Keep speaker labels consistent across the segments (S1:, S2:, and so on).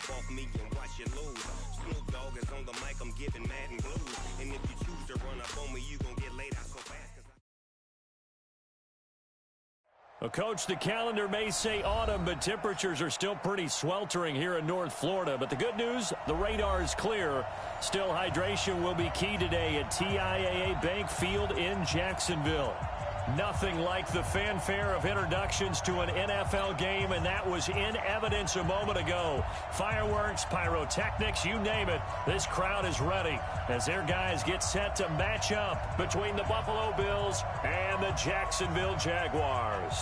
S1: up off me and watch you lose. Snoop Dogg is on the mic, I'm giving mad and blues. And if you choose to run up on me, you gon' get laid out so fast.
S2: Well, Coach, the calendar may say autumn, but temperatures are still pretty sweltering here in North Florida. But the good news, the radar is clear. Still, hydration will be key today at TIAA Bank Field in Jacksonville. Nothing like the fanfare of introductions to an NFL game, and that was in evidence a moment ago. Fireworks, pyrotechnics, you name it. This crowd is ready as their guys get set to match up between the Buffalo Bills and the Jacksonville Jaguars.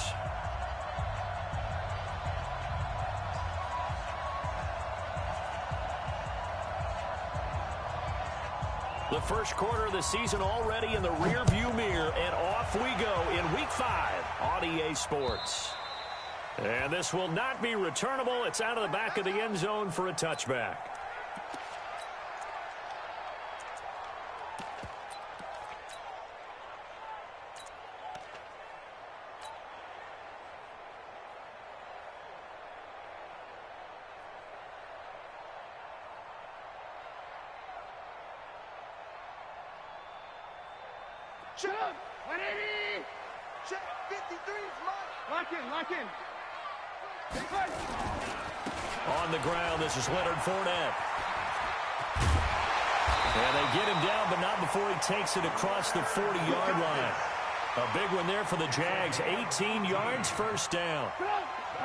S2: The first quarter of the season already in the rearview mirror, and off we go in Week 5 on EA Sports. And this will not be returnable. It's out of the back of the end zone for a touchback.
S3: Shut up! 180! Check 53 is mine! Lock in, lock in!
S2: On the ground, this is Leonard Fournette. And they get him down, but not before he takes it across the 40-yard line. A big one there for the Jags. 18 yards, first down.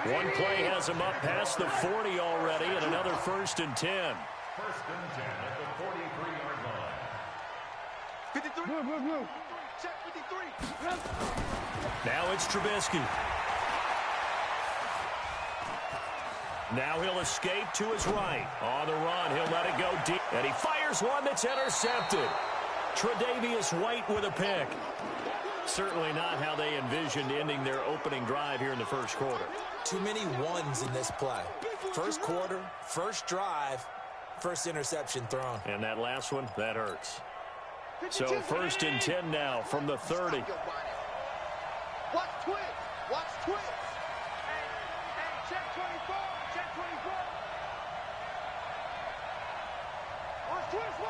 S2: One play has him up past the 40 already, and another 1st and 10.
S4: 1st and 10 at the 43-yard line.
S3: 53. Blue. Check 53.
S2: Now it's Trubisky. Now he'll escape to his right. On the run, he'll let it go deep. And he fires one that's intercepted. Tre'Davious White with a pick. Certainly not how they envisioned ending their opening drive here in the first quarter.
S5: Too many ones in this play. First quarter, first drive, first interception thrown.
S2: And that last one, that hurts. So 1st and 10 now from the 30.
S3: Watch twist. Watch twist. Hey, check 24. Check 24. Watch twist.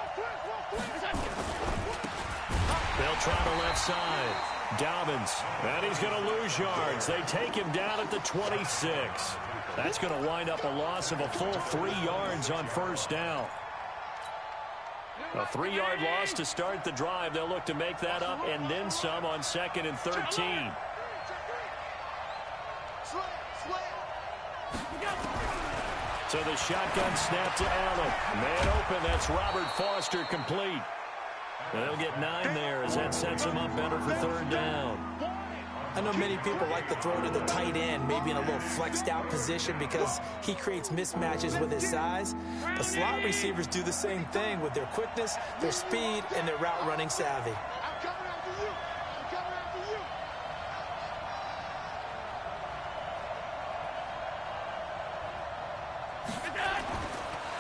S2: They'll try the left side. Dobbins. And he's going to lose yards. They take him down at the 26. That's going to wind up a loss of a full 3 yards on 1st down. A 3-yard loss to start the drive. They'll look to make that up and then some on 2nd and 13. So the shotgun snap to Allen. Man open, that's Robert Foster complete. And they'll get 9 there as that sets them up better for 3rd down.
S5: I know many people like to throw to the tight end, maybe in a little flexed out position because he creates mismatches with his size. But slot receivers do the same thing with their quickness, their speed, and their route running savvy.
S3: I'm coming after you. I'm coming after you.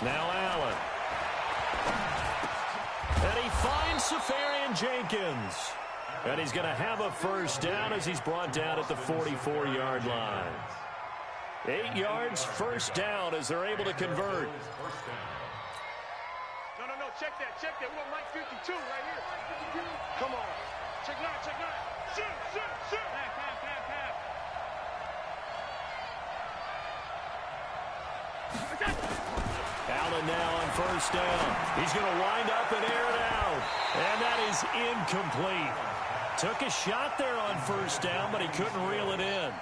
S2: Now Allen. And he finds Safarian Jenkins. And he's going to have a 1st down as he's brought down at the 44-yard line. 8 yards, 1st down as they're able to convert.
S3: No, check that. We want Mike 52 right here. Come on. Check 9. Shoot.
S2: Allen now on 1st down. He's going to wind up and air it out. And that is incomplete. Took a shot there on 1st down, but he couldn't reel it in.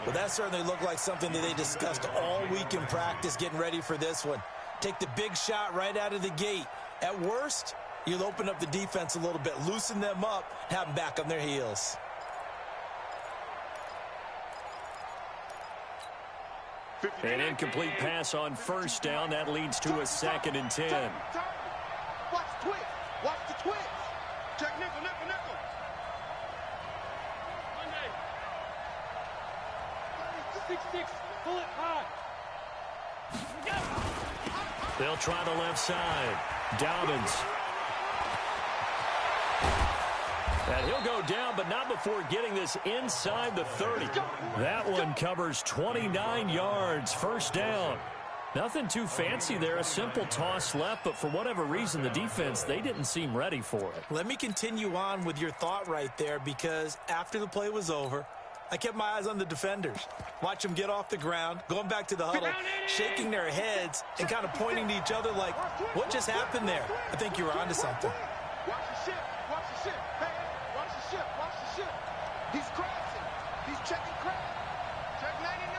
S5: Well, that certainly looked like something that they discussed all week in practice getting ready for this one. Take the big shot right out of the gate. At worst, you'll open up the defense a little bit, loosen them up, have them back on their heels.
S2: An incomplete pass on 1st down. That leads to a 2nd and 10.
S3: Watch twist. Watch the twist. Check nickel. Monday. 6-6. Pull it high.
S2: They'll try the left side. Dobbins. And he'll go down, but not before getting this inside the 30. That one covers 29 yards. 1st down. Nothing too fancy there, a simple toss left, but for whatever reason, the defense, they didn't seem ready for it.
S5: Let me continue on with your thought right there, because after the play was over, I kept my eyes on the defenders. Watch them get off the ground, going back to the huddle, shaking their heads and kind of pointing to each other like, what just happened there? I think you were onto something.
S3: Watch the ship. Watch the ship. Hey, watch the ship. Watch the ship. He's crashing. He's checking crash. Check 99.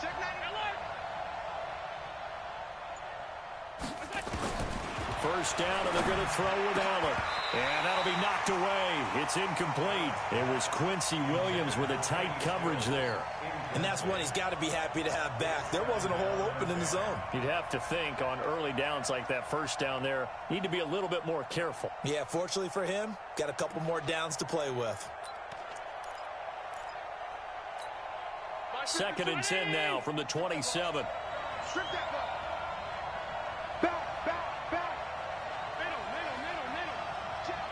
S3: Check 99.
S2: First down, and they're going to throw with Allen. And that'll be knocked away. It's incomplete. It was Quincy Williams with a tight coverage there.
S5: And that's one he's got to be happy to have back. There wasn't a hole open in the zone.
S2: You'd have to think on early downs like that first down there, need to be a little bit more careful.
S5: Yeah, fortunately for him, got a couple more downs to play with.
S2: 2nd and 10 now from the 27.
S3: Strip that ball. Back, back, back. Middle. Jam.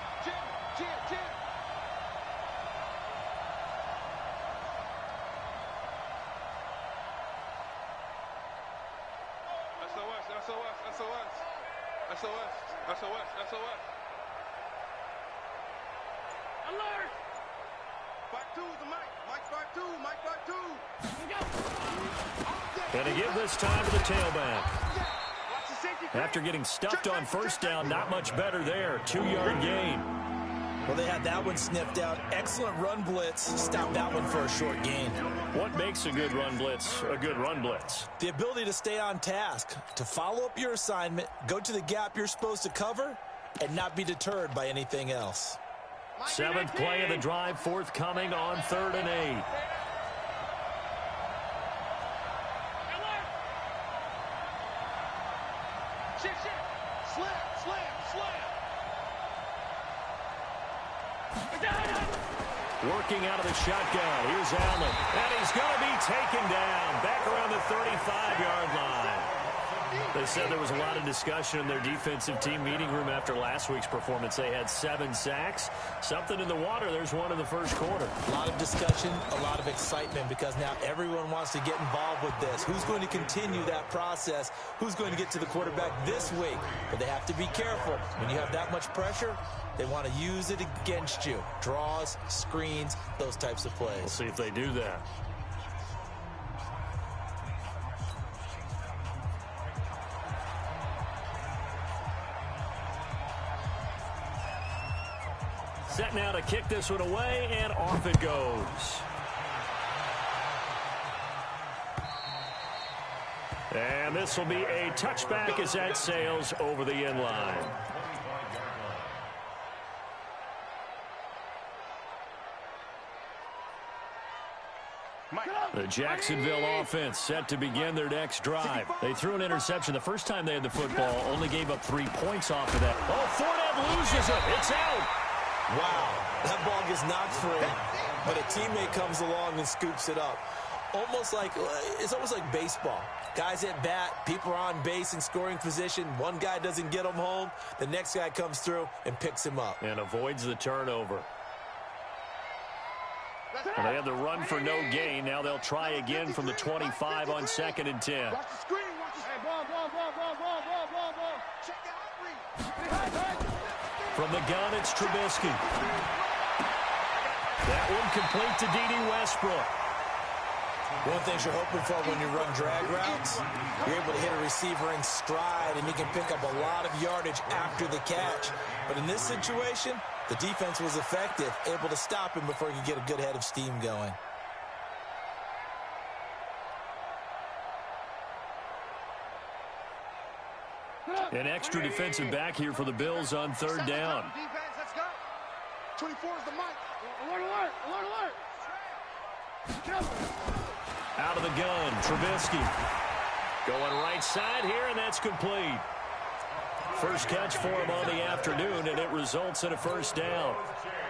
S3: SOS. Alert! Back two, the mic. Mike back two.
S2: And to give this time to the tailback. After getting stuffed on first down, not much better there. 2-yard gain.
S5: Well, they had that one sniffed out. Excellent run blitz. Stopped that one for a short gain.
S2: What makes a good run blitz a good run blitz?
S5: The ability to stay on task, to follow up your assignment, go to the gap you're supposed to cover, and not be deterred by anything else.
S2: 7th play of the drive, forthcoming on 3rd and 8. Working out of the shotgun. Here's Allen. And he's going to be taken down. Back around the 35-yard line. They said there was a lot of discussion in their defensive team meeting room after last week's performance. They had 7 sacks. Something in the water. There's one in the first quarter.
S5: A lot of discussion, a lot of excitement, because now everyone wants to get involved with this. Who's going to continue that process? Who's going to get to the quarterback this week? But they have to be careful. When you have that much pressure, they want to use it against you. Draws, screens, those types of plays.
S2: We'll see if they do that. Set now to kick this one away, and off it goes. And this will be a touchback as that sails over the end line. The Jacksonville offense set to begin their next drive. They threw an interception the first time they had the football, only gave up 3 points off of that. Oh, Fournette loses it. It's out.
S5: Wow, that ball gets knocked free, but a teammate comes along and scoops it up. It's almost like baseball. Guys at bat, people are on base in scoring position. One guy doesn't get him home. The next guy comes through and picks him up.
S2: And avoids the turnover. And they had the run for no gain. Now they'll try again from the 25 on 2nd and 10.
S3: Watch the screen. Watch the screen. Ball. Check out read.
S2: From the gun, it's Trubisky. That one complete to D.D. Westbrook.
S5: One thing you're hoping for when you run drag routes, you're able to hit a receiver in stride, and he can pick up a lot of yardage after the catch. But in this situation, the defense was effective, able to stop him before he could get a good head of steam going.
S2: An extra defensive back here for the Bills on 3rd down.
S3: Defense, let's go. 24 is the mic. Alert.
S2: Out of the gun, Trubisky. Going right side here, and that's complete. First catch for him on the afternoon, and it results in a first down.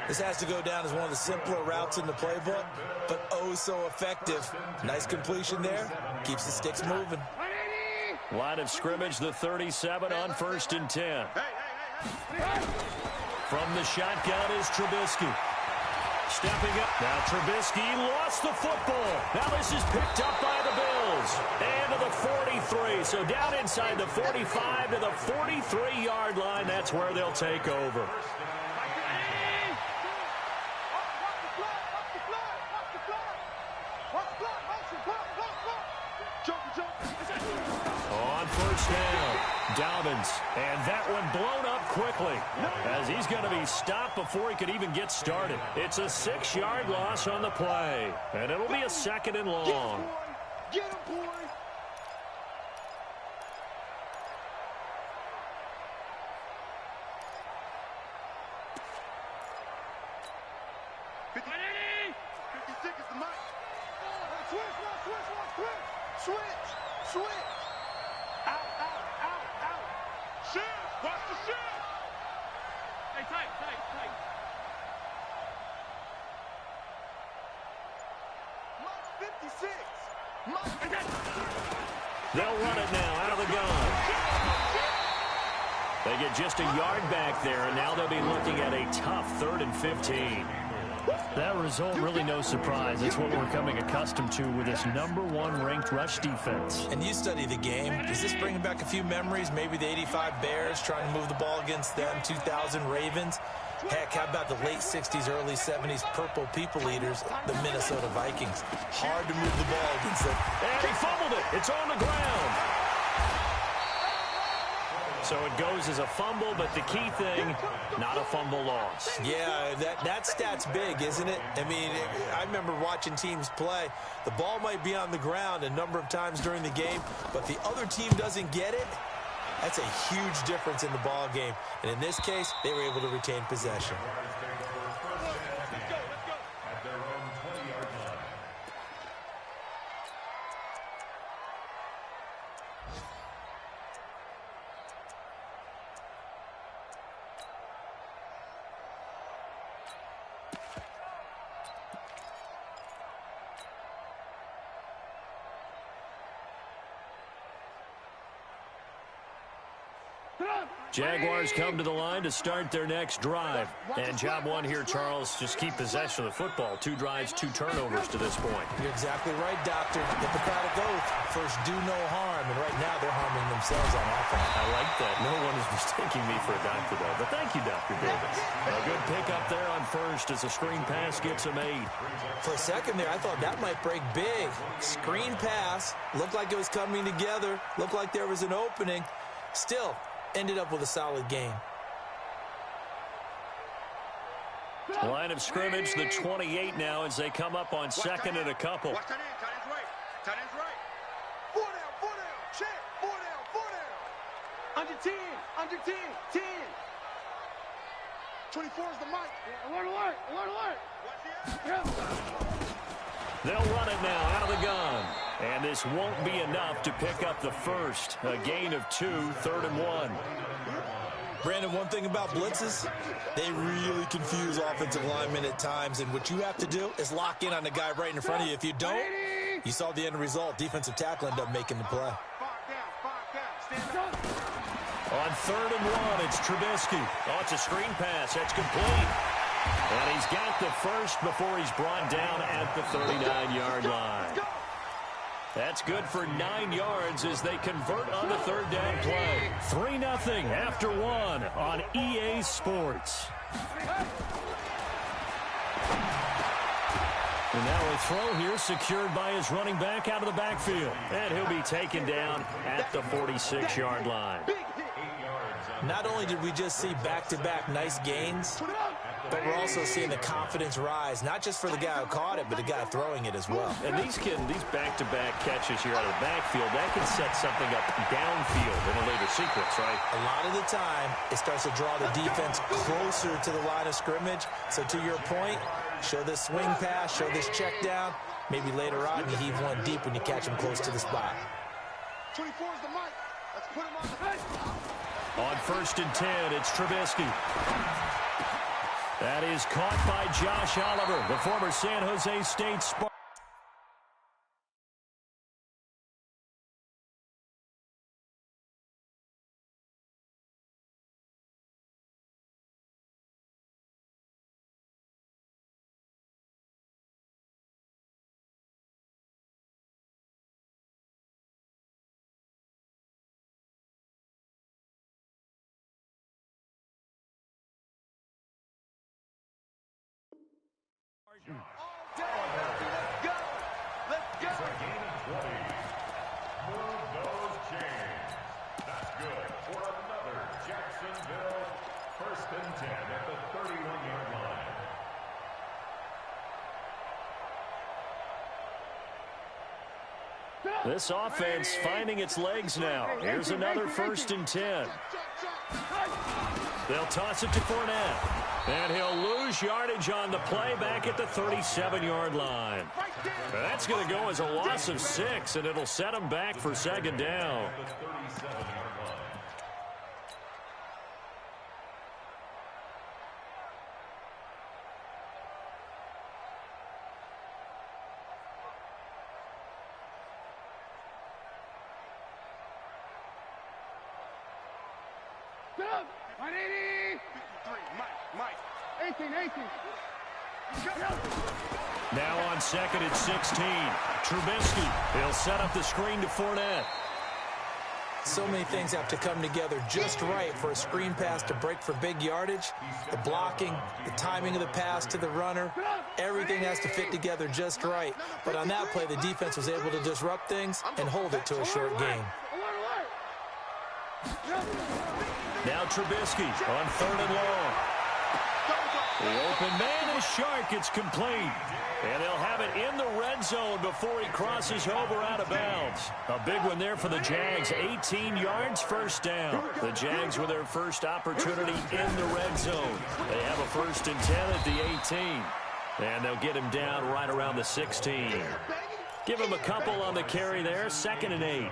S5: This has to go down as one of the simpler routes in the playbook, but oh so effective. Nice completion there. Keeps the sticks moving.
S2: Line of scrimmage, the 37 on 1st and 10. From the shotgun is Trubisky. Stepping up. Now Trubisky lost the football. Now this is picked up by the Bills. And to the 43. So down inside the 45 to the 43-yard line. That's where they'll take over. On first down, Dobbins, and that one blown up quickly as he's going to be stopped before he could even get started. It's a 6-yard loss on the play, and it'll be a 2nd and long.
S3: Get him, boy. Switch! Out! Shift! Watch the shift! Hey, tight. Mark 56!
S2: They'll run it now out of the gun. They get just a yard back there, and now they'll be looking at a tough 3rd and 15.
S6: That result, really no surprise. It's what we're coming accustomed to with this #1 ranked rush defense.
S5: And you study the game. Does this bring back a few memories? Maybe the 85 Bears trying to move the ball against them, 2000 Ravens. Heck, how about the late 60s, early 70s Purple People Eaters, the Minnesota Vikings? Hard to move the ball against them.
S2: And he fumbled it. It's on the ground. So it goes as a fumble, but the key thing, not a fumble loss.
S5: Yeah, that stat's big, isn't it? I mean, I remember watching teams play. The ball might be on the ground a number of times during the game, but the other team doesn't get it. That's a huge difference in the ball game. And in this case, they were able to retain possession.
S2: Jaguars come to the line to start their next drive. And job one here, Charles, just keep possession of the football. 2 drives, 2 turnovers to this point.
S5: You're exactly right, Doctor. Hippocratic oath. First, do no harm. And right now, they're harming themselves on offense.
S2: I like that. No one is mistaking me for a doctor, though. But thank you, Dr. Davis. A good pickup there on first as a screen pass gets him 8.
S5: For a second there, I thought that might break big. Screen pass. Looked like it was coming together. Looked like there was an opening. Still, ended up with a solid game.
S2: Line of scrimmage, the 28 now as they come up on 2nd and a couple.
S3: Watch tight end, tight end's right. Tight end's right. 4 down, check. 4 down. Under 10, 10. 24 is the mic. Alert.
S2: They'll run it now out of the gun. And this won't be enough to pick up the first. A gain of 2, 3rd and 1.
S5: Brandon, one thing about blitzes, they really confuse offensive linemen at times. And what you have to do is lock in on the guy right in front of you. If you don't, you saw the end result. Defensive tackle ended up making the play.
S2: On 3rd and 1, it's Trubisky. Oh, it's a screen pass. That's complete. And he's got the first before he's brought down at the 39-yard line. That's good for 9 yards as they convert on the 3rd down play. 3-0 after 1 on EA Sports. And now a throw here secured by his running back out of the backfield. And he'll be taken down at the 46-yard line.
S5: Not only did we just see back-to-back nice gains, but we're also seeing the confidence rise, not just for the guy who caught it, but the guy throwing it as well.
S2: And these back-to-back catches here out of the backfield, that can set something up downfield in a later sequence, right?
S5: A lot of the time, it starts to draw the defense closer to the line of scrimmage. So to your point, show this swing pass, show this check down. Maybe later on, you heave one deep when you catch him close to the spot.
S3: 24 is the mic. Let's put him on the head.
S2: On 1st and 10, it's Trubisky. That is caught by Josh Oliver, the former San Jose State Spartan. This offense finding its legs now. Here's another 1st and 10. They'll toss it to Fournette. And he'll lose yardage on the play back at the 37-yard line. That's going to go as a loss of 6, and it'll set him back for 2nd down. Now on 2nd and 16. Trubisky. He'll set up the screen to Fournette.
S5: So many things have to come together just right for a screen pass to break for big yardage. The blocking, the timing of the pass to the runner, everything has to fit together just right. But on that play, the defense was able to disrupt things and hold it to a short game.
S2: Now Trubisky on 3rd and long. The open man is Shark. It's complete. And they'll have it in the red zone before he crosses over out of bounds. A big one there for the Jags. 18 yards, 1st down. The Jags with their first opportunity in the red zone. They have a 1st and 10 at the 18. And they'll get him down right around the 16. Give him a couple on the carry there. 2nd and 8.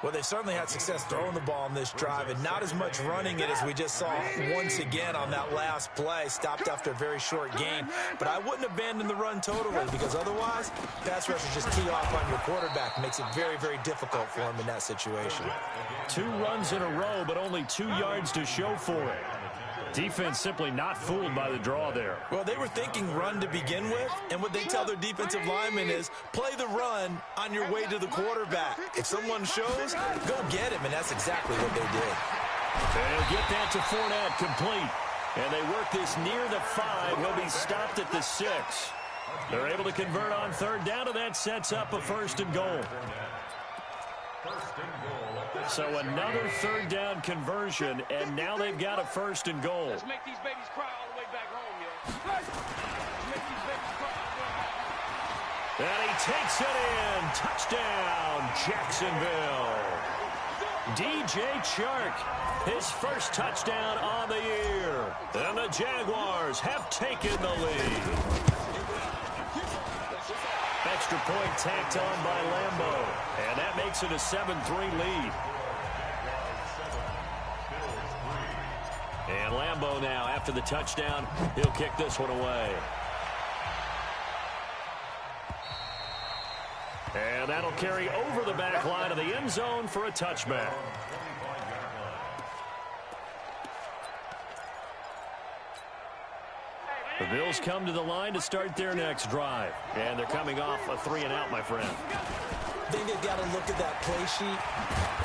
S5: Well, they certainly had success throwing the ball on this drive, and not as much running it as we just saw once again on that last play. Stopped after a very short gain. But I wouldn't abandon the run totally, because otherwise, pass rushers just tee off on your quarterback. Makes it very, very difficult for him in that situation.
S2: 2 runs in a row, but only 2 yards to show for it. Defense simply not fooled by the draw there.
S5: Well, they were thinking run to begin with, and what they tell their defensive linemen is play the run on your way to the quarterback. If someone shows, go get him, and that's exactly what they did.
S2: They'll get that to Fournette, complete. And they work this near the 5. He'll be stopped at the 6. They're able to convert on 3rd down, and that sets up a 1st and goal. So another 3rd down conversion, and now they've got a 1st and goal.
S3: Let's make these babies cry all the way back home, yo. Let's make these babies cry all the way back home.
S2: And he takes it in. Touchdown, Jacksonville. DJ Chark, his first touchdown on the year. And the Jaguars have taken the lead. Extra point tacked on by Lambeau. And that makes it a 7-3 lead. And Lambeau now, after the touchdown, he'll kick this one away. And that'll carry over the back line of the end zone for a touchback. The Bills come to the line to start their next drive. And they're coming off a 3-and-out, my friend.
S5: I think they've got to look at that play sheet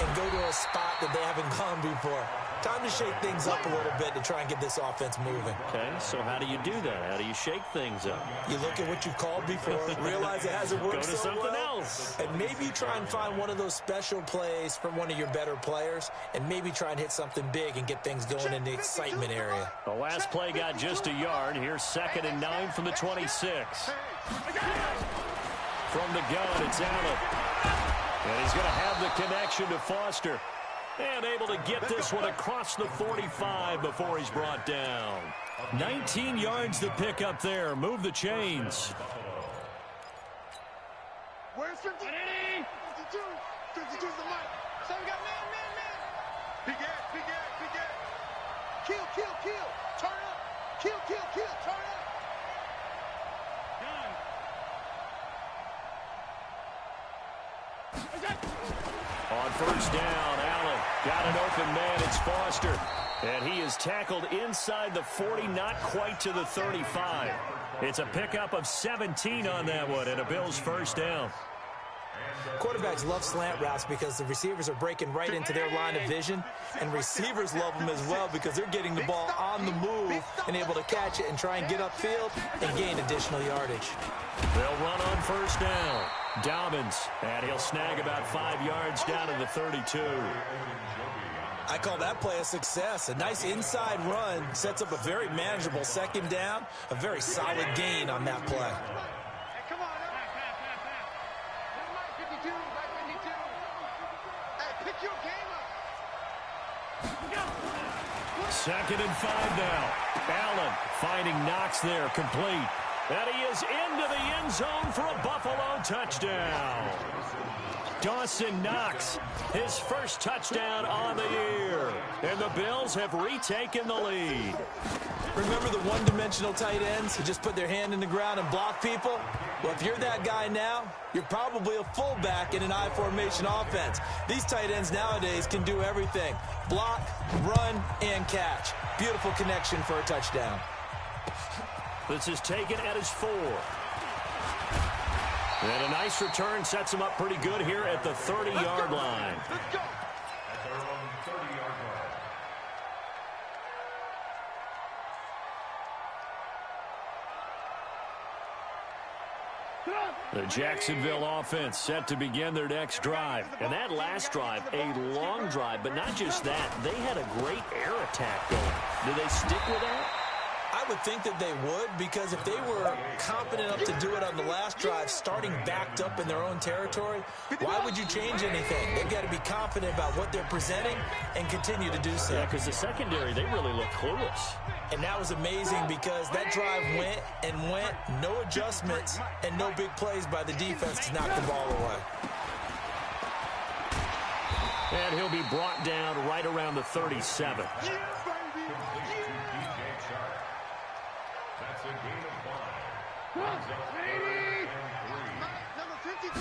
S5: and go to a spot that they haven't gone before. Time to shake things up a little bit to try and get this offense moving.
S2: Okay, so how do you do that? How do you shake things up?
S5: You look at what you've called before, realize it hasn't worked
S2: Go to
S5: so
S2: something
S5: well,
S2: else.
S5: and maybe try and find one of those special plays from one of your better players, and maybe try and hit something big and get things going in the excitement area.
S2: The last play got just a yard. Here's 2nd and 9 from the 26. From the gun, it's Allen. And he's going to have the connection to Foster. And able to get this one across the 45 before he's brought down. 19 yards to pick up there. Move the chains.
S3: Where's 50? 52. 52's the mic. So we got man. Big ass. Kill. Turn up. Kill. Turn up.
S2: On 1st down, Allen got an open man. It's Foster. And he is tackled inside the 40, not quite to the 35. It's a pickup of 17 on that one, and a Bills 1st down.
S5: Quarterbacks love slant routes because the receivers are breaking right into their line of vision, and receivers love them as well because they're getting the ball on the move and able to catch it and try and get upfield and gain additional yardage.
S2: They'll run on 1st down. Dobbins, and he'll snag about 5 yards down to the 32.
S5: I call that play a success. A nice inside run sets up a very manageable 2nd down, a very solid gain on that play.
S3: Hey, come on. This mic 52, right 52. your game up.
S2: 2nd and 5 now. Allen finding Knox there, complete. And he is into the end zone for a Buffalo touchdown. Dawson Knox, his first touchdown on the year. And the Bills have retaken the lead.
S5: Remember the one-dimensional tight ends who just put their hand in the ground and block people? Well, if you're that guy now, you're probably a fullback in an I-formation offense. These tight ends nowadays can do everything. Block, run, and catch. Beautiful connection for a touchdown.
S2: This is taken at his 4. And a nice return sets him up pretty good here at the 30-yard line.
S3: Let's go.
S4: At their own 30-yard line.
S2: The Jacksonville offense set to begin their next drive. And that last drive, a long drive, but not just that. They had a great air attack going. Do they stick with that?
S5: I would think that they would, because if they were confident enough to do it on the last drive, starting backed up in their own territory, why would you change anything? They've got to be confident about what they're presenting and continue to do so.
S2: Yeah, because the secondary, they really look clueless.
S5: And that was amazing because that drive went and went, no adjustments, and no big plays by the defense to knock the ball away.
S2: And he'll be brought down right around the 37.
S4: That's a gain of 5. Runs up 3rd and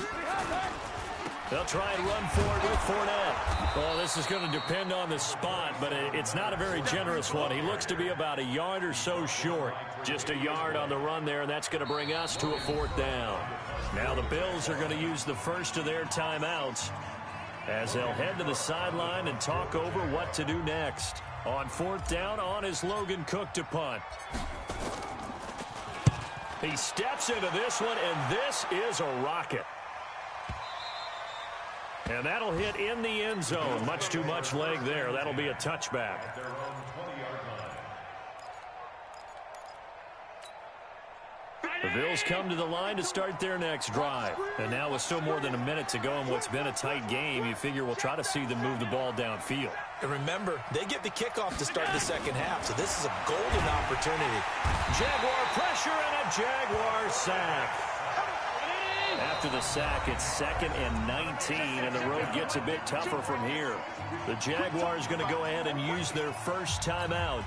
S4: 3.
S2: They'll try and run forward with Fournette. Well, this is going to depend on the spot, but it's not a very generous one. He looks to be about a yard or so short. Just a yard on the run there, and that's going to bring us to a 4th down. Now the Bills are going to use the first of their timeouts as they'll head to the sideline and talk over what to do next. On 4th down, on is Logan Cook to punt. He steps into this one, and this is a rocket. And that'll hit in the end zone. Much too much leg there. That'll be a touchback.
S4: At their own 20-yard line.
S2: The Bills come to the line to start their next drive. And now with still more than a minute to go in what's been a tight game, you figure we'll try to see them move the ball downfield.
S5: And remember, they get the kickoff to start the second half, so this is a golden opportunity.
S2: Jaguar pressure and a Jaguar sack. After the sack, it's 2nd and 19, and the road gets a bit tougher from here. The Jaguars going to go ahead and use their first timeout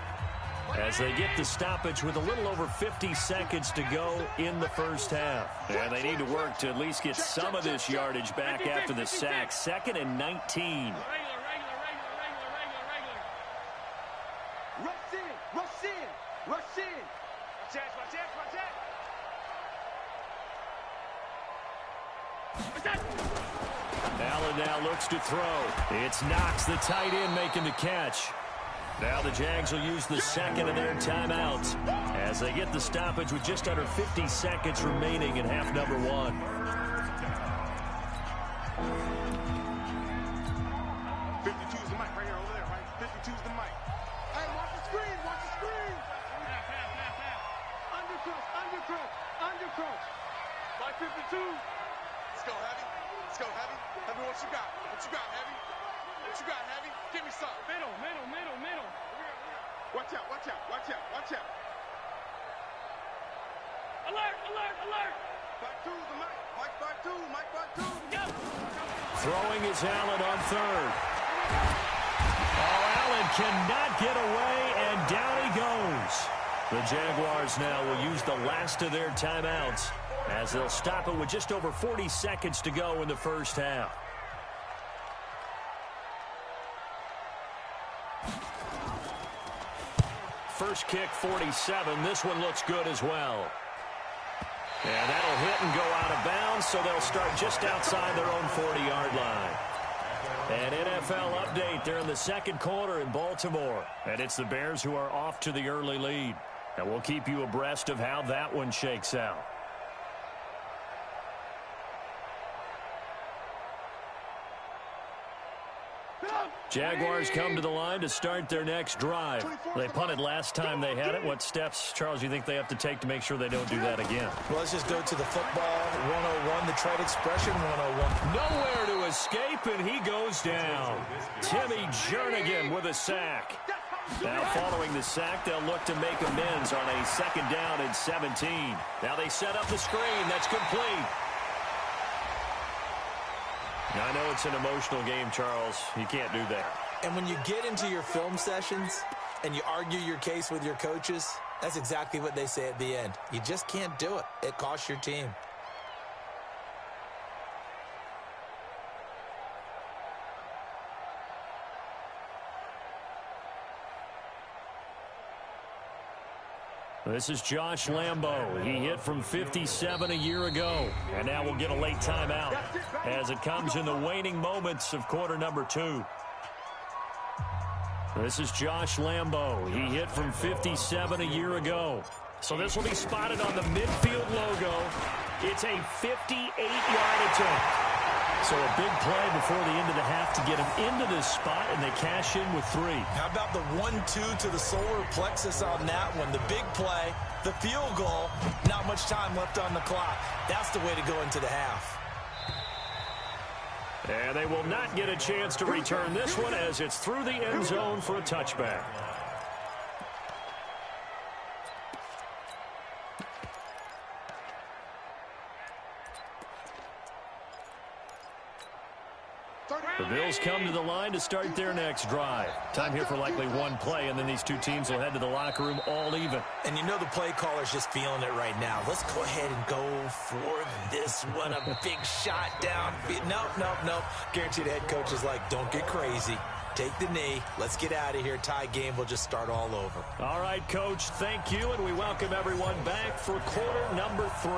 S2: as they get the stoppage with a little over 50 seconds to go in the first half. And they need to work to at least get some of this yardage back after the sack. 2nd and 19.
S3: Rush in, rush in, rush in. Watch out, watch out, watch out.
S2: Allen now looks to throw. It's Knox, the tight end, making the catch. Now the Jags will use the second of their timeouts as they get the stoppage with just under 50 seconds remaining in half number 1.
S3: 52's the mic right here over there, right? 52's the mic. Hey, watch the screen, watch the screen. Undercrush, undercrush, undercrush. By 52. Let's go, Heavy. Let's go, Heavy. Heavy, what you got? What you got, Heavy? What you got, Heavy? Give me some. Middle, middle, middle, middle. Watch out, watch out, watch out, watch out. Alert, alert, alert. 52's the mic. Mike 52, Mike 52. Go.
S2: Throwing is Allen on 3rd. Oh, Allen cannot get away, and down he goes. The Jaguars now will use the last of their timeouts as they'll stop it with just over 40 seconds to go in the first half. First kick, 47. This one looks good as well. And that'll hit and go out of bounds, so they'll start just outside their own 40-yard line. An NFL update. They're in the second quarter in Baltimore. And it's the Bears who are off to the early lead. And we'll keep you abreast of how that one shakes out. Jaguars come to the line to start their next drive. They punted last time they had it. What steps, Charles, you think they have to take to make sure they don't do that again?
S5: Well, let's just go to the football 101, the trade expression 101.
S2: Nowhere to escape, and he goes down. Timmy Jernigan with a sack. Now following the sack, they'll look to make amends on a 2nd down and 17. Now they set up the screen. That's complete. I know it's an emotional game, Charles. You can't do that.
S5: And when you get into your film sessions and you argue your case with your coaches, that's exactly what they say at the end. You just can't do it. It costs your team.
S2: This is Josh Lambo. He hit from 57 a year ago. And now we'll get a late timeout as it comes in the waning moments of quarter number 2. This is Josh Lambo. He hit from 57 a year ago. So this will be spotted on the midfield logo. It's a 58-yard attempt. So a big play before the end of the half to get him into this spot, and they cash in with 3.
S5: How about the 1-2 to the solar plexus on that one? The big play, the field goal, not much time left on the clock. That's the way to go into the half.
S2: And they will not get a chance to return this one as it's through the end zone for a touchback. The Bills come to the line to start their next drive. Time here for likely one play, and then these two teams will head to the locker room all even.
S5: And you know the play caller's just feeling it right now. Let's go ahead and go for this one. A big shot down. Nope. Guaranteed the head coach is like, don't get crazy. Take the knee. Let's get out of here. Tie game. We'll just start all over.
S2: All right, Coach, thank you, and we welcome everyone back for quarter number 3.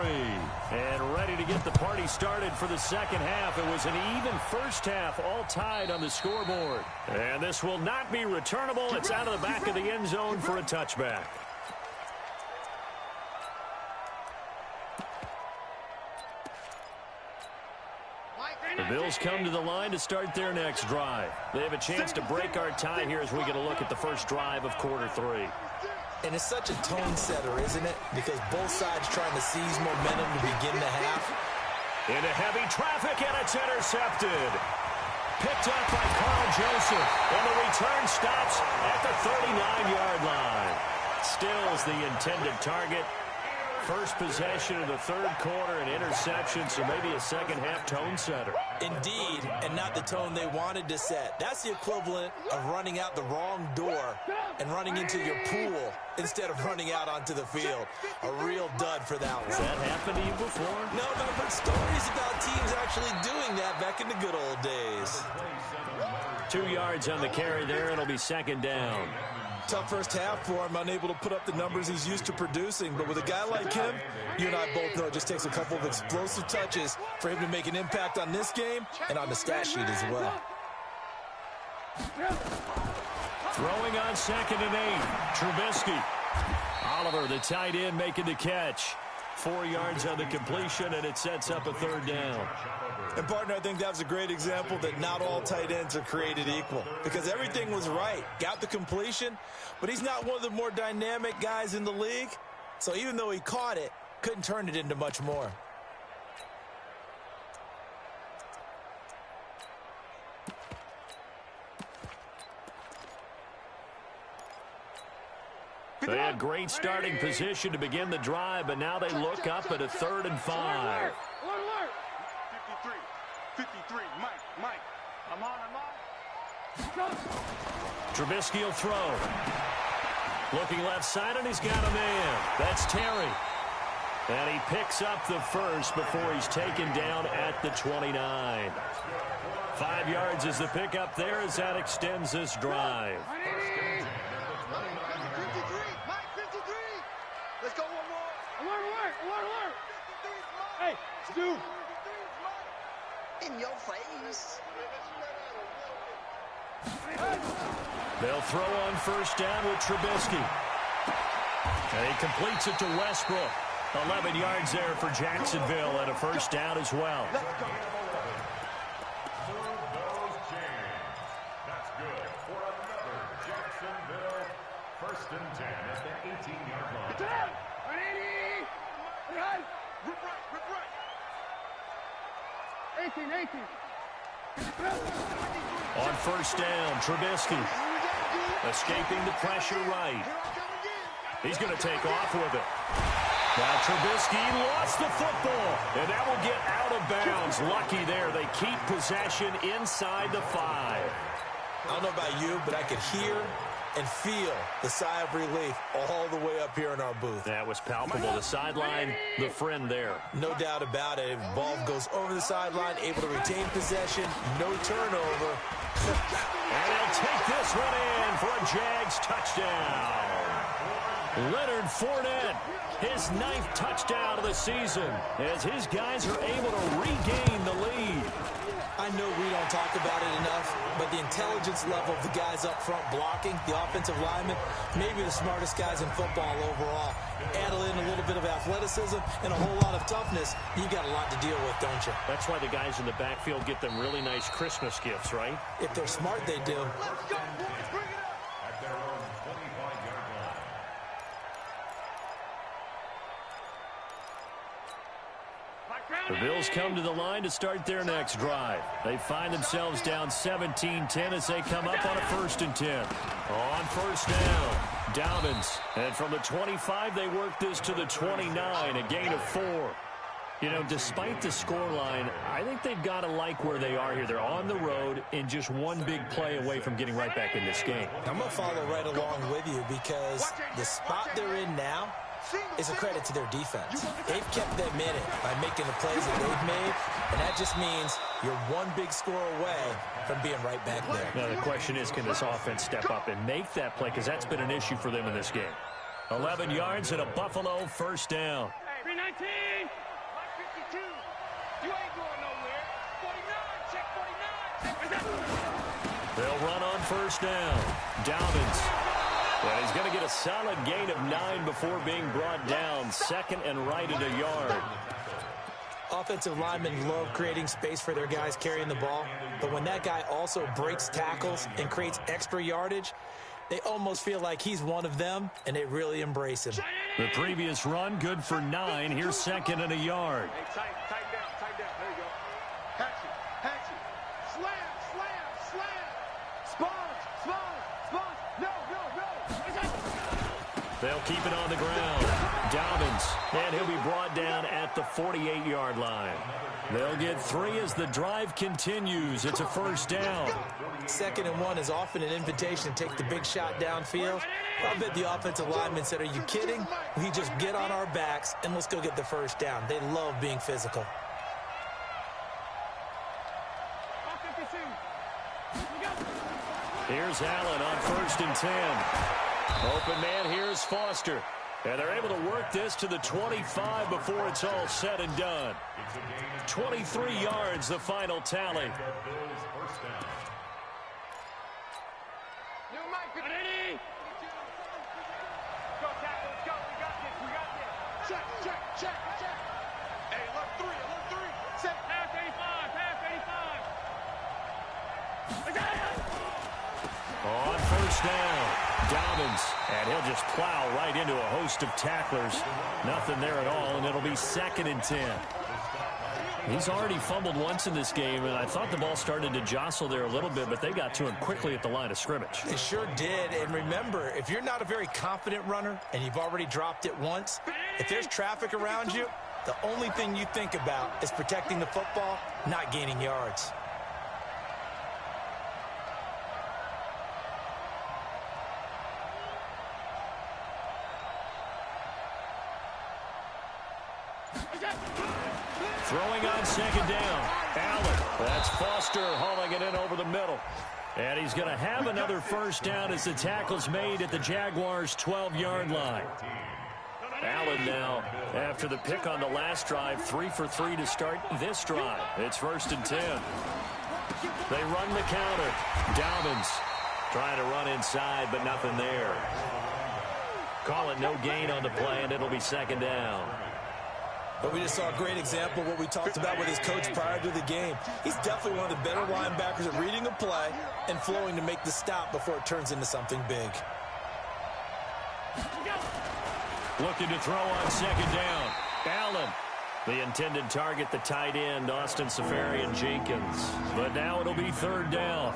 S2: And ready to get the party started for the second half. It was an even first half, all tied on the scoreboard. And this will not be returnable. It's out of the back of the end zone for a touchback. The Bills come to the line to start their next drive. They have a chance to break our tie here as we get a look at the first drive of quarter 3.
S5: And it's such a tone setter, isn't it? Because both sides trying to seize momentum to begin the half.
S2: Into heavy traffic, and it's intercepted. Picked up by Carl Joseph, and the return stops at the 39-yard line. Stills the intended target. First possession of the third quarter, an interception, so maybe a second-half tone setter.
S5: Indeed, and not the tone they wanted to set. That's the equivalent of running out the wrong door and running into your pool instead of running out onto the field. A real dud for that one.
S2: Has that happened to you before?
S5: No, but I've heard stories about teams actually doing that back in the good old days.
S2: 2 yards on the carry there. It'll be second down.
S5: Tough first half for him, unable to put up the numbers he's used to producing. But with a guy like him, you and I both know it just takes a couple of explosive touches for him to make an impact on this game and on the stat sheet as well.
S2: Throwing on 2nd and 8. Trubisky. Oliver, the tight end, making the catch. 4 yards on the completion, and it sets up a third down.
S5: And, partner, I think that was a great example that not all tight ends are created equal because everything was right. Got the completion, but he's not one of the more dynamic guys in the league. So even though he caught it, couldn't turn it into much more.
S2: They had great starting position to begin the drive, but now they look up at a 3rd and 5.
S3: 53, Mike. I'm on.
S2: Trubisky will throw. Looking left side, and he's got a man. That's Terry. And he picks up the first before he's taken down at the 29. 5 yards is the pickup there as that extends this drive.
S3: Let's go one more. Alert. Hey, Stu. In your face.
S2: They'll throw on first down with Trubisky. And he completes it to Westbrook. 11 yards there for Jacksonville and a first down as well.
S4: That's good for another Jacksonville 1st and 10 at the 18-yard line.
S3: 18.
S2: On first down, Trubisky escaping the pressure right. He's going to take off with it. Now Trubisky lost the football, and that will get out of bounds. Lucky there. They keep possession inside the 5.
S5: I don't know about you, but I could hear and feel the sigh of relief all the way up here in our booth.
S2: That was palpable. The sideline, the friend there.
S5: No doubt about it. If the ball goes over the sideline, able to retain possession, no turnover.
S2: And he'll take this one in for a Jags touchdown. Leonard Fournette, his 9th touchdown of the season, as his guys are able to regain the lead.
S5: I know we don't talk about it enough, but the intelligence level of the guys up front blocking, the offensive linemen, maybe the smartest guys in football overall. Add in a little bit of athleticism and a whole lot of toughness, you got a lot to deal with, don't you?
S2: That's why the guys in the backfield get them really nice Christmas gifts, right?
S5: If they're smart, they do.
S3: Let's go, boys. Bring it up.
S4: At their own 25-yard line.
S2: The Bills come to the line to start their next drive. They find themselves down 17-10 as they come up on a 1st and 10. On first down, Dobbins. And from the 25, they work this to the 29, a gain of 4. You know, despite the scoreline, I think they've got to like where they are here. They're on the road and just one big play away from getting right back in this game.
S5: I'm going to follow right along with you because the spot they're in now is a credit to their defense. They've kept them in it by making the plays that they've made, and that just means you're one big score away from being right back there.
S2: Now, the question is, can this offense step up and make that play? Because that's been an issue for them in this game. 11 yards and a Buffalo first down.
S3: 319. 52. You ain't going nowhere. 49. Check 49.
S2: They'll run on first down. Dobbins. And he's going to get a solid gain of 9 before being brought down. 2nd and right at a yard.
S5: Offensive linemen love creating space for their guys carrying the ball, but when that guy also breaks tackles and creates extra yardage, they almost feel like he's one of them, and they really embrace him.
S2: The previous run, good for 9. Here's 2nd and a yard.
S3: Hey, tight down. There you go. Hatchet. Slam. Sponge. No.
S2: They'll keep it on the ground. Dobbins, and he'll be brought down at the 48-yard line. They'll get 3 as the drive continues. It's a first down.
S5: 2nd and 1 is often an invitation to take the big shot downfield. I bet the offensive lineman said, are you kidding? We just get on our backs and let's go get the first down. They love being physical.
S2: Here's Allen on 1st and 10. Open man, here's Foster. And they're able to work this to the 25 before it's all said and done. 23 yards, the final tally.
S3: New Mike, ready? Go, tackle, let's go. We got this. Check. Hey, alert 3. Set. Pass 85.
S2: On first down, Dobbins, and he'll just plow right into a host of tacklers. Nothing there at all, and it'll be 2nd and 10. He's already fumbled once in this game, and I thought the ball started to jostle there a little bit, but they got to him quickly at the line of scrimmage.
S5: They sure did, and remember, if you're not a very confident runner and you've already dropped it once, if there's traffic around you, the only thing you think about is protecting the football, not gaining yards.
S2: Throwing on 2nd down. Allen. That's Foster hauling it in over the middle. And he's going to have another first down as the tackle's made at the Jaguars' 12-yard line. Allen now, after the pick on the last drive, 3 for 3 to start this drive. It's 1st and 10. They run the counter. Dobbins trying to run inside, but nothing there. Call it no gain on the play, and it'll be 2nd down.
S5: But we just saw a great example of what we talked about with his coach prior to the game. He's definitely one of the better linebackers at reading a play and flowing to make the stop before it turns into something big.
S2: Looking to throw on 2nd down. Allen. The intended target, the tight end, Austin Seferian-Jenkins. But now it'll be third down.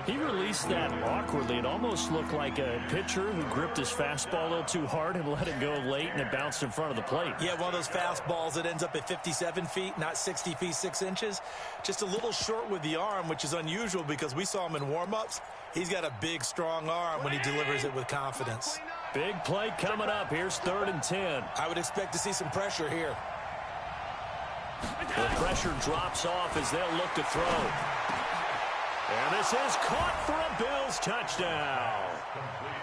S2: He released that awkwardly. It almost looked like a pitcher who gripped his fastball a little too hard and let it go late, and it bounced in front of the plate.
S5: Yeah, one of those fastballs that ends up at 57 feet, not 60 feet, 6 inches. Just a little short with the arm, which is unusual because we saw him in warm-ups. He's got a big, strong arm when he delivers it with confidence.
S2: Big play coming up. Here's 3rd and 10.
S5: I would expect to see some pressure here.
S2: The pressure drops off as they'll look to throw. And this is caught for a Bills touchdown.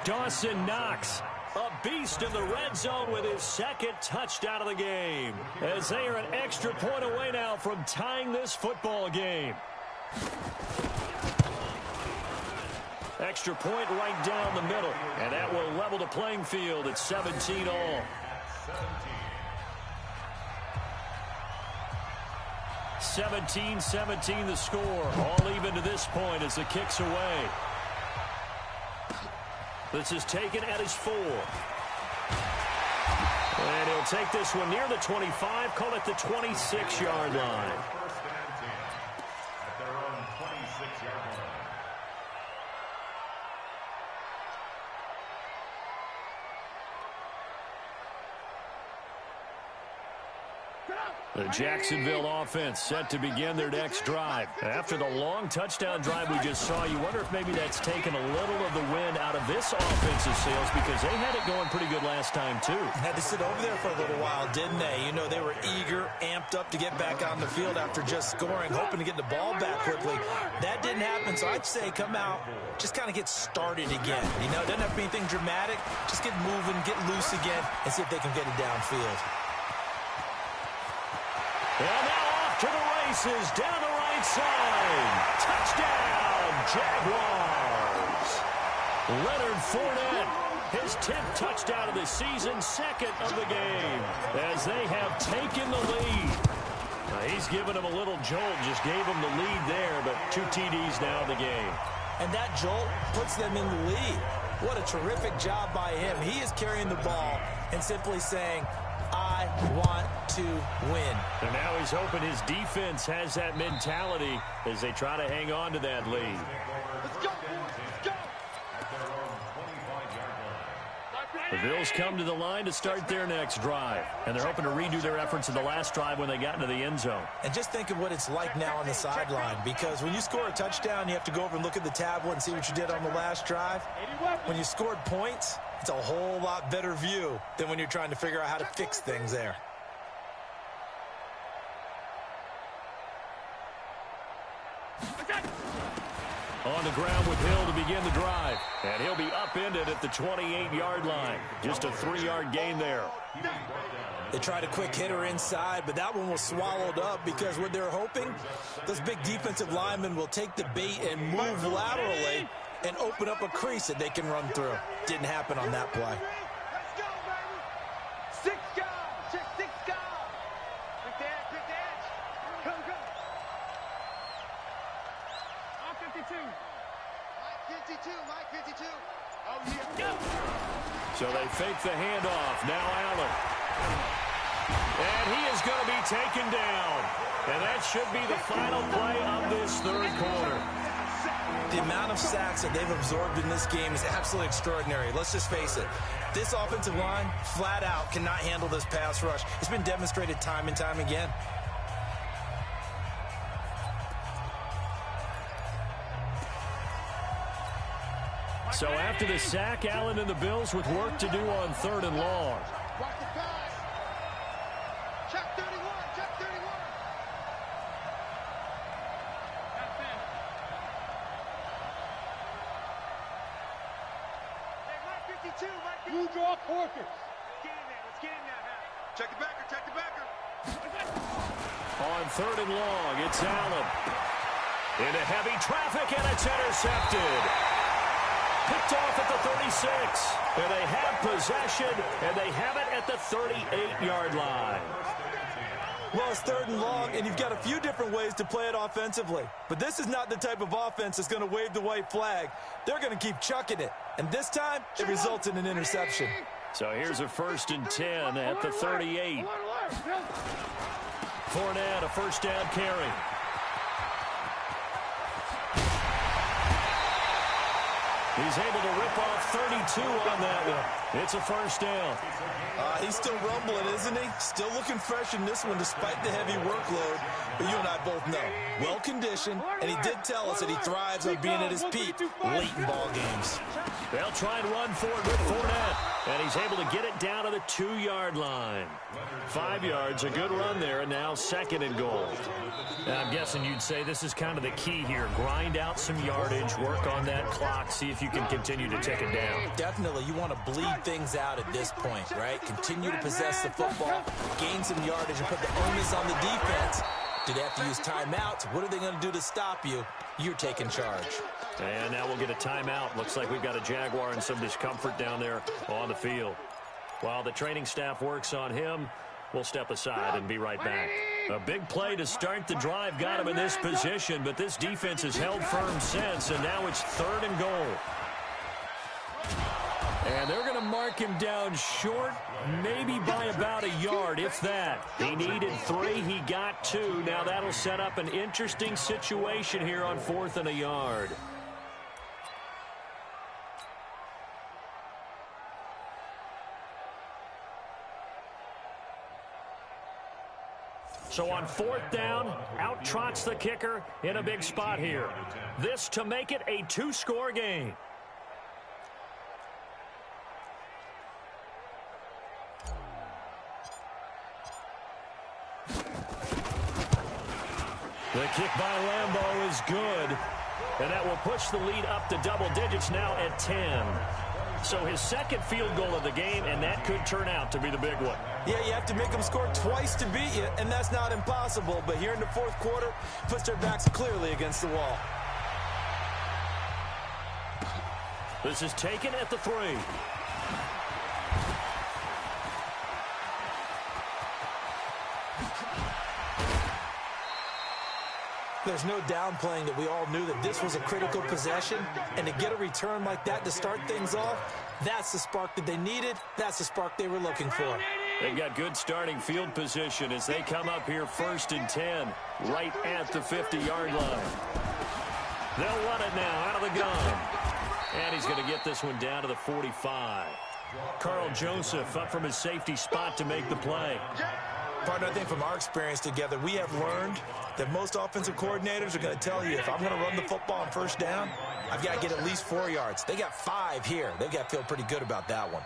S2: Dawson Knox, a beast in the red zone with his 2nd touchdown of the game, as they are an extra point away now from tying this football game. Extra point right down the middle, and that will level the playing field at 17 all. 17-17 the score. All even to this point as the kick's away. This is taken at his 4. And he'll take this one near the 25, call it the 26-yard line.
S4: First and 10 at their own 26-yard line.
S2: The Jacksonville offense set to begin their next drive. After the long touchdown drive we just saw, you wonder if maybe that's taken a little of the wind out of this offensive sails, because they had it going pretty good last time, too.
S5: Had to sit over there for a little while, didn't they? You know, they were eager, amped up to get back on the field after just scoring, hoping to get the ball back quickly. That didn't happen, so I'd say come out, just kind of get started again. You know, it doesn't have to be anything dramatic. Just get moving, get loose again, and see if they can get it downfield.
S2: And now off to the races, down the right side. Touchdown, Jaguars. Leonard Fournette, his 10th touchdown of the season, 2nd of the game, as they have taken the lead. He's given them a little jolt, just gave them the lead there, but 2 TDs now in the game.
S5: And that jolt puts them in the lead. What a terrific job by him. He is carrying the ball and simply saying, I want to win.
S2: And now he's hoping his defense has that mentality as they try to hang on to that lead.
S3: Let's go, boys. Let's go.
S2: The Bills come to the line to start their next drive, and they're hoping to redo their efforts in the last drive when they got into the end zone.
S5: And just think of what it's like now on the sideline, because when you score a touchdown, you have to go over and look at the tablet and see what you did on the last drive. When you scored points, it's a whole lot better view than when you're trying to figure out how to fix things there.
S2: On the ground with Hill to begin the drive. And he'll be upended at the 28-yard line. Just a 3-yard gain there.
S5: They tried a quick hitter inside, but that one was swallowed up because what they're hoping, those big defensive linemen will take the bait and move laterally and open up a crease that they can run through. Didn't happen on that play.
S3: Let's go, baby. 6 guys. Check 6 guys. Pick the edge. Pick the edge. Come, come. On 52. Mike 52. Mike 52. Oh, yeah. Go.
S2: So they fake the handoff. Now Allen. And he is going to be taken down. And that should be the final play of this third quarter.
S5: The amount of sacks that they've absorbed in this game is absolutely extraordinary. Let's just face it. This offensive line, flat out, cannot handle this pass rush. It's been demonstrated time and time again.
S2: So after the sack, Allen and the Bills with work to do on 3rd and long.
S3: Watch the pass. Check 31. Check 31. That's in. Hey, Mike 52. Mike 52. You draw quarters. Let's get in there. Let's get in there, man. Check the backer. Check the backer.
S2: On 3rd and long, it's Allen. Into heavy traffic, and it's intercepted. Picked off at the 36. And they have possession, and they have it at the 38-yard line.
S5: Well, it's 3rd and long, and you've got a few different ways to play it offensively. But this is not the type of offense that's going to wave the white flag. They're going to keep chucking it. And this time, it results in an interception.
S2: So here's a 1st and 10 at the 38. Fournette, a first down carry. He's able to rip off 32 on that one. It's a first down.
S5: He's still rumbling, isn't he? Still looking fresh in this one despite the heavy workload. But you and I both know, well-conditioned, and he did tell us that he thrives on being at his peak late in ball games.
S2: They'll try and run for it with Fournette, and he's able to get it down to the 2-yard line. 5 yards, a good run there, and now 2nd and goal. Now, I'm guessing you'd say this is kind of the key here. Grind out some yardage, work on that clock, see if you can continue to take it down.
S5: Definitely, you want to bleed things out at this point, right? Continue to possess the football, gain some yardage, and put the onus on the defense. Do they have to use timeouts? What are they going to do to stop you? You're taking charge.
S2: And now we'll get a timeout. Looks like we've got a Jaguar in some discomfort down there on the field. While the training staff works on him, we'll step aside and be right back. A big play to start the drive got him in this position, but this defense has held firm since, and now it's 3rd and goal. And they're going to mark him down short, maybe by about a yard, if that. He needed 3, he got 2. Now that'll set up an interesting situation here on 4th and a yard. So on 4th down, out trots the kicker in a big spot here. This to make it a 2-score game. The kick by Lambeau is good, and that will push the lead up to double digits now at 10. So his 2nd field goal of the game, and that could turn out to be the big one.
S5: Yeah, you have to make them score twice to beat you, and that's not impossible. But here in the 4th quarter, puts their backs clearly against the wall.
S2: This is taken at the 3.
S5: There's no downplaying that we all knew that this was a critical possession, and to get a return like that to start things off, that's the spark that they needed. That's the spark they were looking for.
S2: They've got good starting field position as they come up here 1st and 10, right at the 50-yard line. They'll run it now out of the gun. And he's going to get this one down to the 45. Carl Joseph up from his safety spot to make the play.
S5: Partner, I think from our experience together, we have learned that most offensive coordinators are going to tell you, if I'm going to run the football on 1st down, I've got to get at least 4 yards. They got 5 here. They've got to feel pretty good about that one.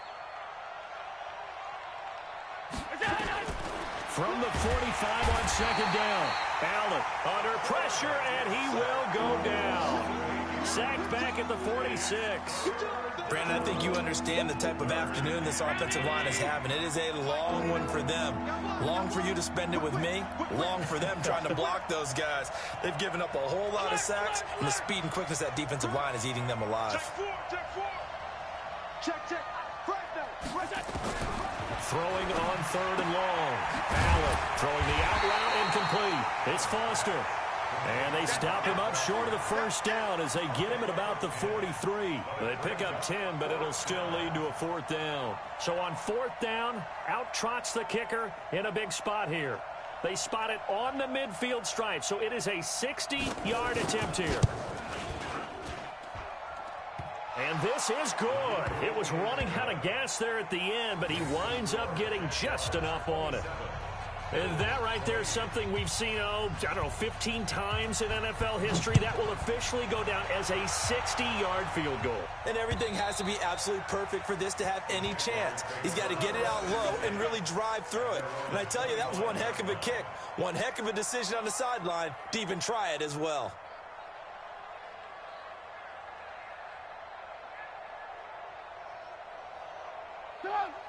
S2: From the 45 on 2nd down. Allen under pressure, and he will go down. Sacked back at the 46.
S5: Brandon, I think you understand the type of afternoon this offensive line is having. It is a long one for them. Long for you to spend it with me. Long for them trying to block those guys. They've given up a whole lot of sacks, and the speed and quickness of that defensive line is eating them alive.
S3: Check.
S2: Throwing on 3rd and long. Allen throwing the out route incomplete. It's Foster. And they stop him up short of the 1st down as they get him at about the 43. They pick up 10, but it'll still lead to a 4th down. So on 4th down, out trots the kicker in a big spot here. They spot it on the midfield stripe, so it is a 60-yard attempt here. And this is good. It was running out of gas there at the end, but he winds up getting just enough on it. And that right there is something we've seen, 15 times in NFL history. That will officially go down as a 60-yard field goal.
S5: And everything has to be absolutely perfect for this to have any chance. He's got to get it out low and really drive through it. And I tell you, that was one heck of a kick. One heck of a decision on the sideline to even try it as well.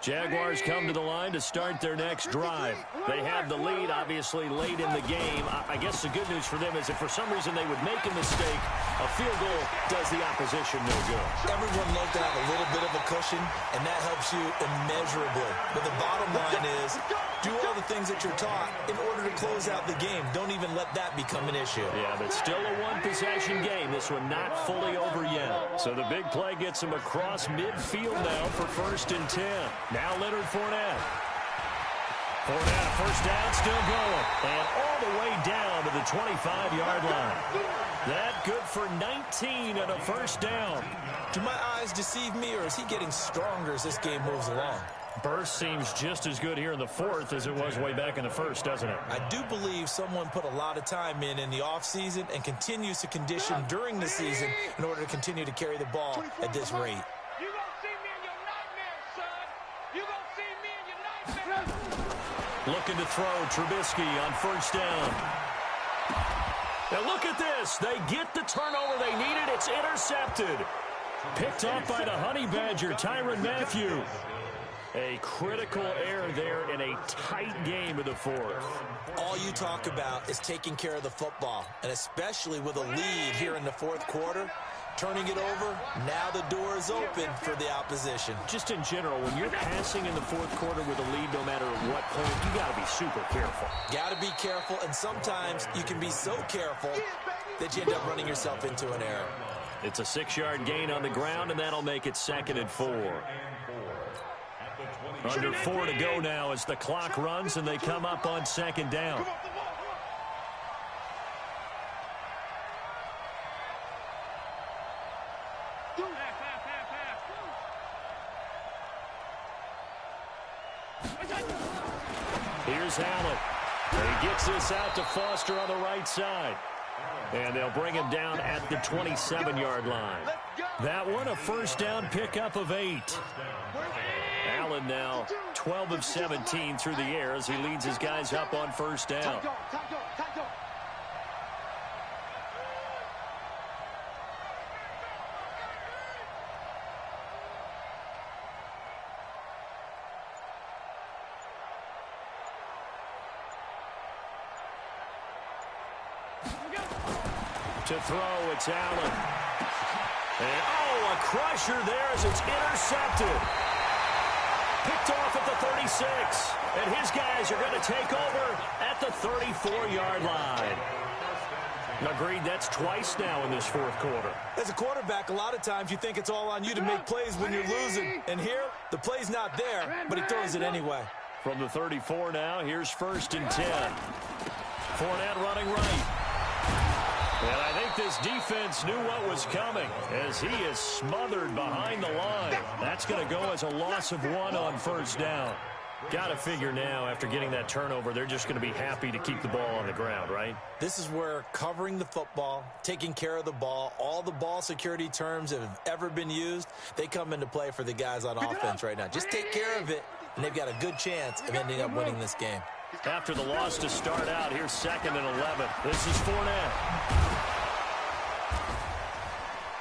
S2: Jaguars come to the line to start their next drive. They have the lead, obviously, late in the game. I guess the good news for them is if for some reason they would make a mistake, a field goal does the opposition no good.
S5: Everyone loves to have a little bit of a cushion, and that helps you immeasurably. But the bottom line is, do all the things that you're taught in order to close out the game. Don't even let that become an issue.
S2: Yeah, but still a one-possession game. This one not fully over yet. So the big play gets him across midfield now for 1st and 10. Now Leonard Fournette. Fournette, first down, still going. And all the way down to the 25-yard line. That good for 19 and a first down.
S5: Do my eyes deceive me, or is he getting stronger as this game moves along?
S2: Burst seems just as good here in the fourth as it was way back in the first, doesn't it?
S5: I do believe someone put a lot of time in the offseason and continues to condition during the season in order to continue to carry the ball at this rate.
S3: You gonna see me in your nightmares, son. You gonna see me in your nightmares.
S2: Looking to throw, Trubisky on first down. Now look at this. They get the turnover they needed. It's intercepted. Picked off by the Honey Badger, Tyrann Mathieu. A critical error there in a tight game of the fourth.
S5: All you talk about is taking care of the football, and especially with a lead here in the fourth quarter, turning it over, now the door is open for the opposition.
S2: Just in general, when you're passing in the fourth quarter with a lead, no matter what point, you got to be super careful.
S5: Got to be careful, and sometimes you can be so careful that you end up running yourself into an error.
S2: It's a 6-yard gain on the ground, and that'll make it 2nd and 4. Under 4 to go now as the clock runs and they come up on 2nd down. Here's Allen. He gets this out to Foster on the right side. And they'll bring him down at the 27-yard line. That one, a first down pickup of 8. Allen now 12 of 17 through the air as he leads his guys up on first down. To throw, it's Allen. And, a crusher there as it's intercepted. Picked off at the 36. And his guys are going to take over at the 34-yard line. Agreed, that's twice now in this fourth quarter.
S5: As a quarterback, a lot of times you think it's all on you to make plays when you're losing. And here, the play's not there, but he throws it anyway.
S2: From the 34 now, here's 1st and 10. Fournette running right. And I think this defense knew what was coming as he is smothered behind the line. That's going to go as a loss of 1 on first down. Got to figure now, after getting that turnover, they're just going to be happy to keep the ball on the ground, right?
S5: This is where covering the football, taking care of the ball, all the ball security terms that have ever been used, they come into play for the guys on offense right now. Just take care of it, and they've got a good chance of ending up winning this game.
S2: After the loss to start out, here's 2nd and 11. This is Fournette.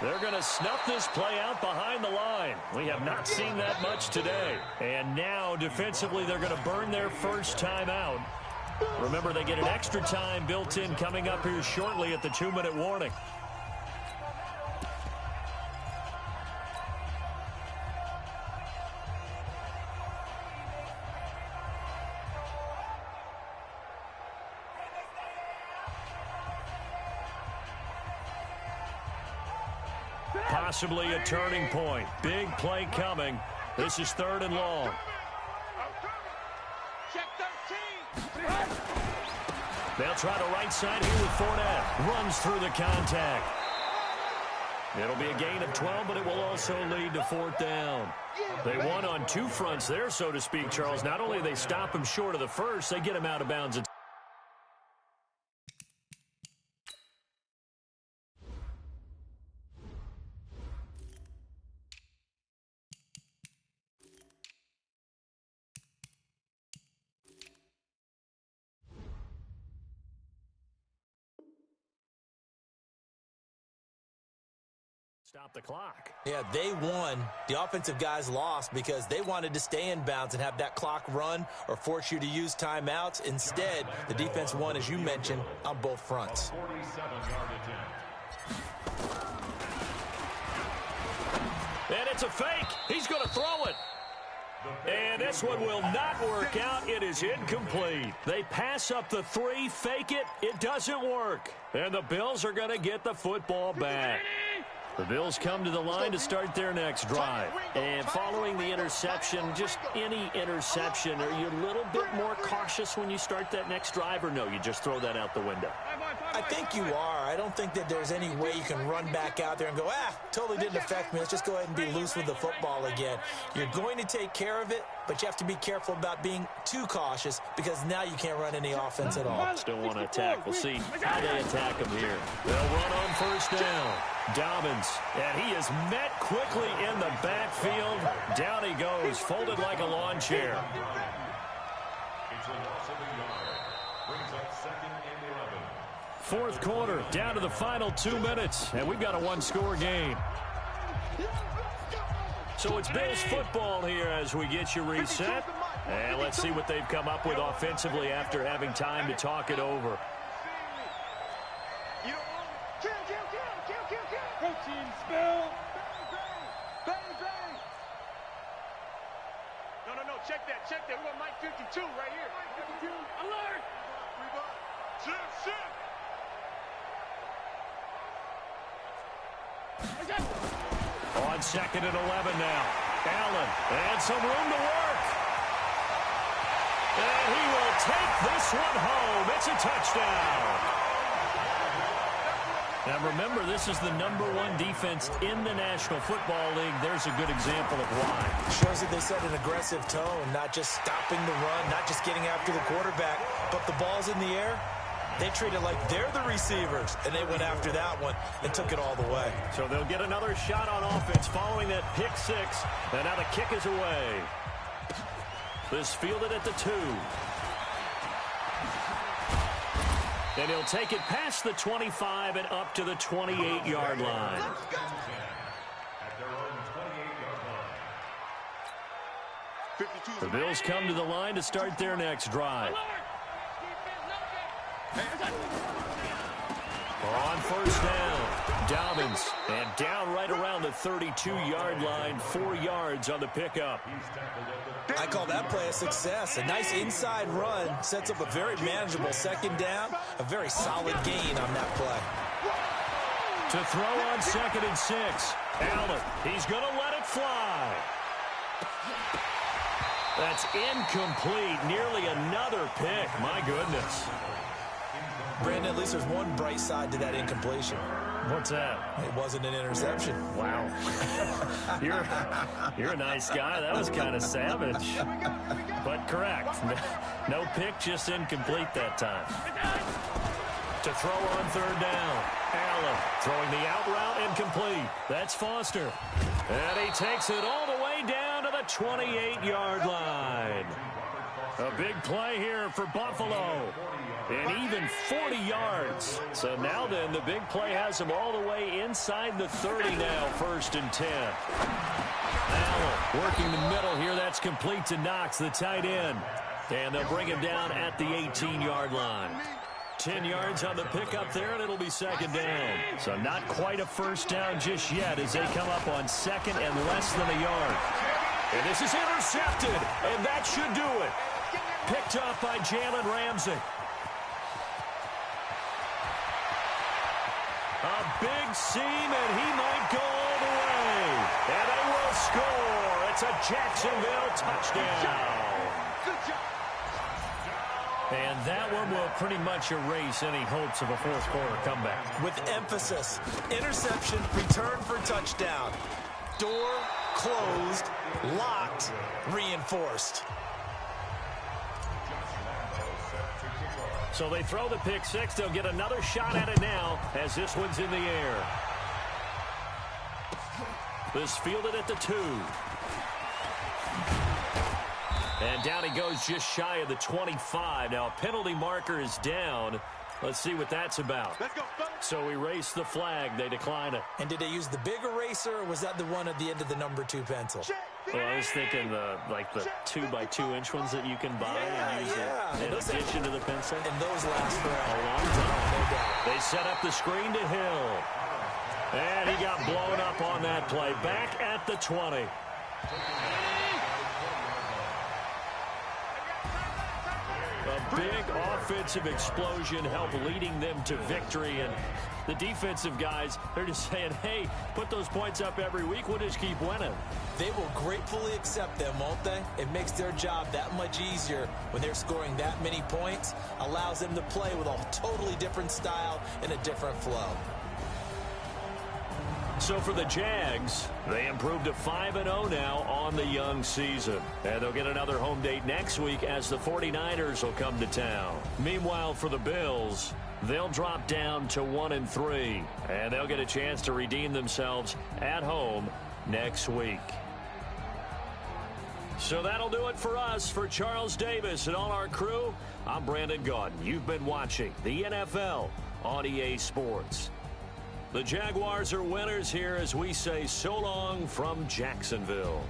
S2: They're going to snuff this play out behind the line. We have not seen that much today. And now, defensively, they're going to burn their first time out. Remember, they get an extra time built in coming up here shortly at the 2-minute warning. Possibly a turning point. Big play coming. This is 3rd and long.
S3: Check 13.
S2: They'll try the right side here with Fournette. Runs through the contact. It'll be a gain of 12, but it will also lead to 4th down. They won on 2 fronts there, so to speak, Charles. Not only do they stop him short of the first, they get him out of bounds. Stop the clock.
S5: Yeah, they won. The offensive guys lost because they wanted to stay in bounds and have that clock run or force you to use timeouts. Instead, the defense won, as you mentioned, on both fronts.
S2: And it's a fake. He's going to throw it. And this one will not work out. It is incomplete. They pass up the 3, fake it. It doesn't work. And the Bills are going to get the football back. The Bills come to the line to start their next drive. And following the interception, just any interception, are you a little bit more cautious when you start that next drive, or no, you just throw that out the window?
S5: I think you are. I don't think that there's any way you can run back out there and go, totally didn't affect me. Let's just go ahead and be loose with the football again. You're going to take care of it, but you have to be careful about being too cautious because now you can't run any offense at all.
S2: Still want to attack. We'll see how they attack him here. They'll run on first down. Dobbins, and he is met quickly in the backfield. Down he goes, folded like a lawn chair.
S4: It's a loss of a yard. Brings up 2nd and 11.
S2: Fourth quarter, down to the final 2 minutes, and we've got a one-score game. So it's Bills football here as we get you reset. And let's see what they've come up with offensively after having time to talk it over.
S3: Protein spill. Bang, bang. No, check that. We want Mike 52 right here. 52. Alert.
S2: On 2nd and 11 now. Allen, and some room to work. And he will take this one home. It's a touchdown. Now remember, this is the #1 defense in the National Football League. There's a good example of why.
S5: Shows that they set an aggressive tone, not just stopping the run, not just getting after the quarterback, but the ball's in the air. They treat it like they're the receivers, and they went after that one and took it all the way.
S2: So they'll get another shot on offense following that pick six. And now the kick is away. This fielded at the 2. And he'll take it past the 25 and up to the 28-yard line.
S4: At their own 28-yard line.
S2: The Bills come to the line to start their next drive. On first down, Dobbins, and down right around the 32-yard line, 4 yards on the pickup.
S5: I call that play a success. A nice inside run sets up a very manageable 2nd down, a very solid gain on that play.
S2: To throw on 2nd and 6, Allen, he's going to let it fly. That's incomplete, nearly another pick, my goodness.
S5: Brandon, at least there's one bright side to that incompletion.
S2: What's that?
S5: It wasn't an interception.
S2: Wow. You're a nice guy. That was kind of savage. But correct. No pick, just incomplete that time. To throw on 3rd down. Allen throwing the out route incomplete. That's Foster. And he takes it all the way down to the 28-yard line. A big play here for Buffalo. And even 40 yards. So now then, the big play has him all the way inside the 30 now, 1st and 10. Allen working the middle here. That's complete to Knox, the tight end. And they'll bring him down at the 18-yard line. 10 yards on the pickup there, and it'll be 2nd down. So not quite a first down just yet as they come up on 2nd and less than a yard. And this is intercepted, and that should do it. Picked up by Jalen Ramsey. A big seam, and he might go all the way. And they will score. It's a Jacksonville touchdown. And that one will pretty much erase any hopes of a fourth quarter comeback.
S5: With emphasis, interception, return for touchdown. Door closed, locked, reinforced.
S2: So they throw the pick six. They'll get another shot at it now as this one's in the air. This fielded at the 2. And down he goes just shy of the 25. Now a penalty marker is down. Let's see what that's about. So erase the flag. They decline it.
S5: And did they use the big eraser, or was that the one at the end of the number 2 pencil?
S2: Well, I was thinking the 2x2-inch ones that you can buy and use it in addition to the pencil.
S5: And those last forever.
S2: A long time. No doubt. They set up the screen to Hill. And he got blown up on that play. Back at the 20. A big offensive explosion helped leading them to victory, and the defensive guys, they're just saying, hey, put those points up every week, we'll just keep winning.
S5: They will gratefully accept them, won't they? It makes their job that much easier when they're scoring that many points, allows them to play with a totally different style and a different flow.
S2: So for the Jags, they improved to 5-0 now on the young season. And they'll get another home date next week as the 49ers will come to town. Meanwhile, for the Bills, they'll drop down to 1-3. And they'll get a chance to redeem themselves at home next week. So that'll do it for us. For Charles Davis and all our crew, I'm Brandon Gaudin. You've been watching the NFL on EA Sports. The Jaguars are winners here as we say so long from Jacksonville.